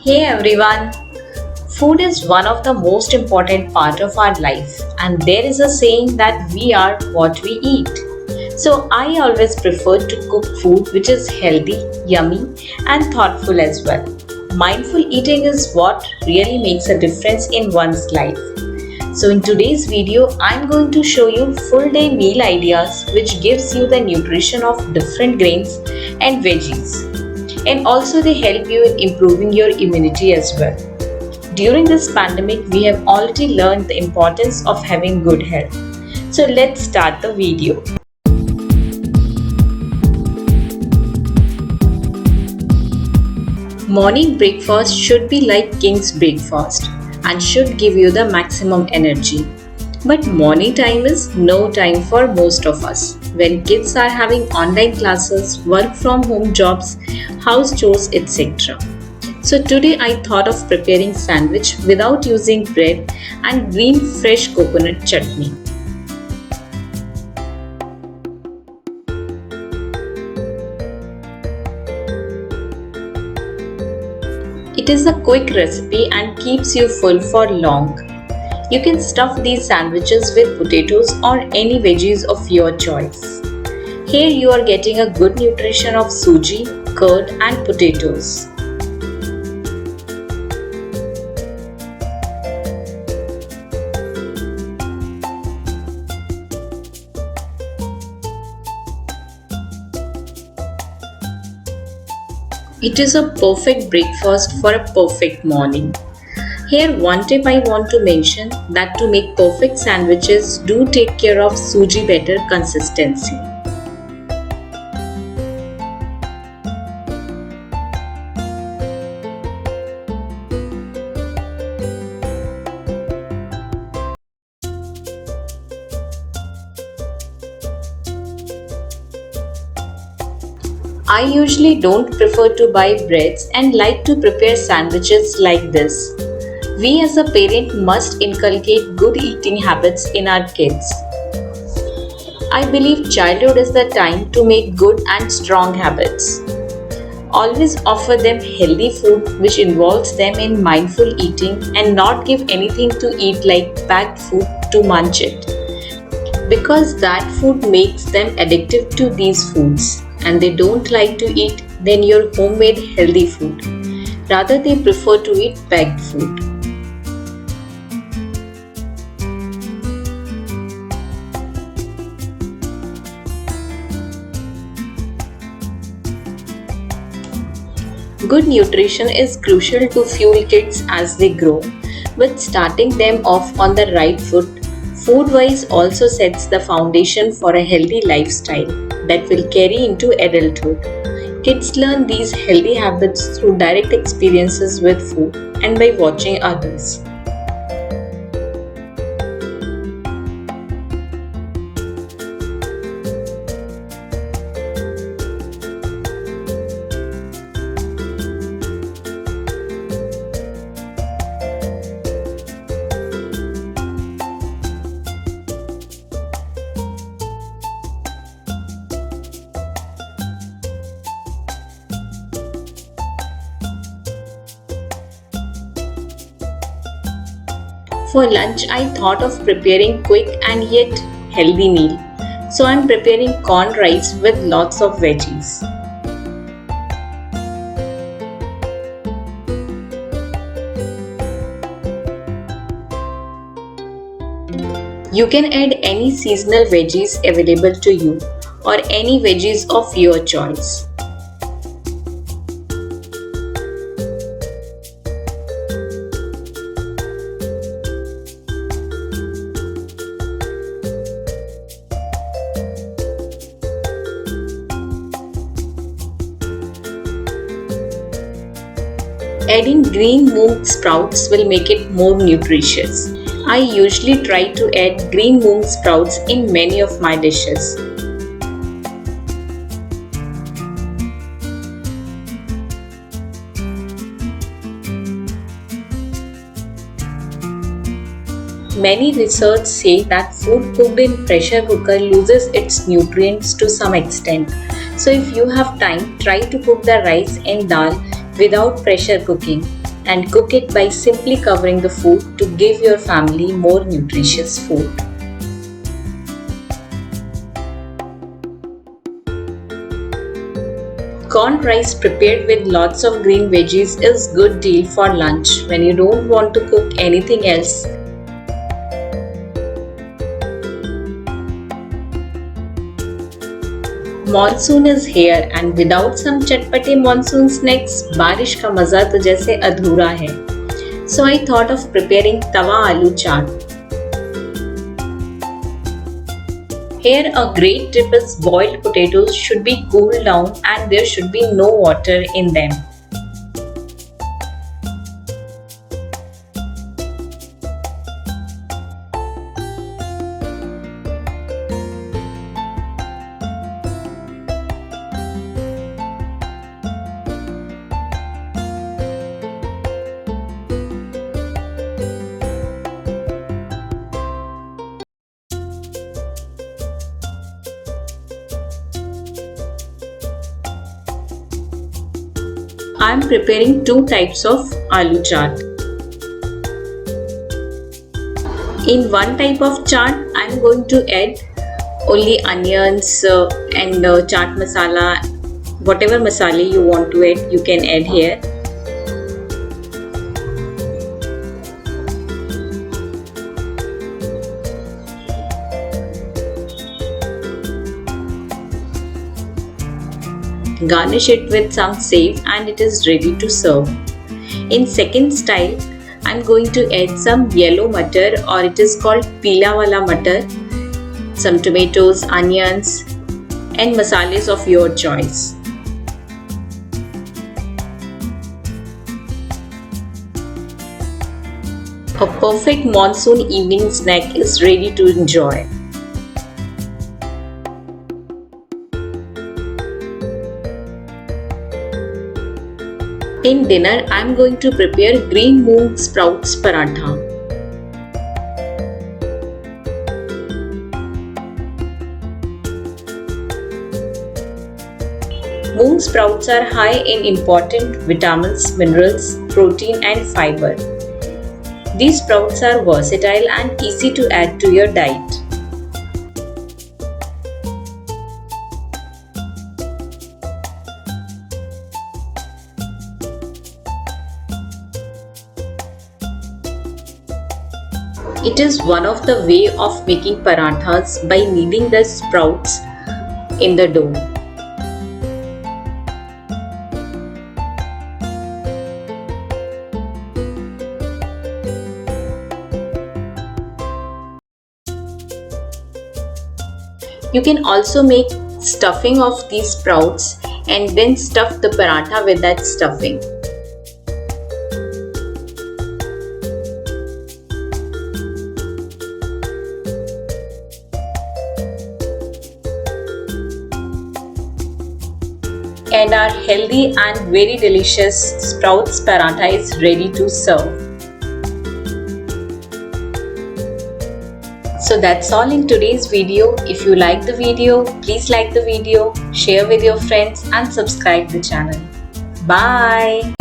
Hey everyone! Food is one of the most important part of our life, and there is a saying that we are what we eat. So I always prefer to cook food which is healthy, yummy and thoughtful as well. Mindful eating is what really makes a difference in one's life. So in today's video, I'm going to show you full day meal ideas which gives you the nutrition of different grains and veggies. And also they help you in improving your immunity as well. During this pandemic, we have already learned the importance of having good health. So let's start the video. Morning breakfast should be like king's breakfast and should give you the maximum energy. But morning time is no time for most of us. When kids are having online classes, work from home jobs, house chores, etc. So today I thought of preparing sandwich without using bread and green fresh coconut chutney. It is a quick recipe and keeps you full for long. You can stuff these sandwiches with potatoes or any veggies of your choice. Here you are getting a good nutrition of suji, curd and potatoes. It is a perfect breakfast for a perfect morning. Here one tip I want to mention that to make perfect sandwiches, do take care of suji batter consistency. I usually don't prefer to buy breads and like to prepare sandwiches like this. We as a parent must inculcate good eating habits in our kids. I believe childhood is the time to make good and strong habits. Always offer them healthy food which involves them in mindful eating and not give anything to eat like packed food to munch it. Because that food makes them addictive to these foods and they don't like to eat then your homemade healthy food. Rather they prefer to eat packed food. Good nutrition is crucial to fuel kids as they grow, but starting them off on the right foot, food-wise also sets the foundation for a healthy lifestyle that will carry into adulthood. Kids learn these healthy habits through direct experiences with food and by watching others. For lunch, I thought of preparing quick and yet healthy meal. So I'm preparing corn rice with lots of veggies. You can add any seasonal veggies available to you or any veggies of your choice. Adding green moong sprouts will make it more nutritious. I usually try to add green moong sprouts in many of my dishes. Many research say that food cooked in pressure cooker loses its nutrients to some extent. So if you have time, try to cook the rice and dal without pressure cooking. and cook it by simply covering the food to give your family more nutritious food. Corn rice prepared with lots of green veggies is good deal for lunch when you don't want to cook anything else. Monsoon is here and without some चटपटे monsoon snacks, बारिश का मजा तो जैसे अधूरा है. So I thought of preparing tawa aloo chaat. Here a great tip is boiled potatoes should be cooled down and there should be no water in them. I am preparing two types of aloo chaat. In one type of chaat, I am going to add only onions and chaat masala. Whatever masala you want to add, you can add here. Garnish it with some save and it is ready to serve. In second style, I am going to add some yellow matar or it is called peela wala matar, some tomatoes, onions and masalas of your choice. A perfect monsoon evening snack is ready to enjoy. In dinner, I am going to prepare green moong sprouts paratha. Moong sprouts are high in important vitamins, minerals, protein and fiber. These sprouts are versatile and easy to add to your diet. It is one of the way of making parathas by kneading the sprouts in the dough. You can also make stuffing of these sprouts and then stuff the paratha with that stuffing. And our healthy and very delicious sprouts paratha is ready to serve. So that's all in today's video. If you like the video, please like the video, share with your friends and subscribe the channel. Bye.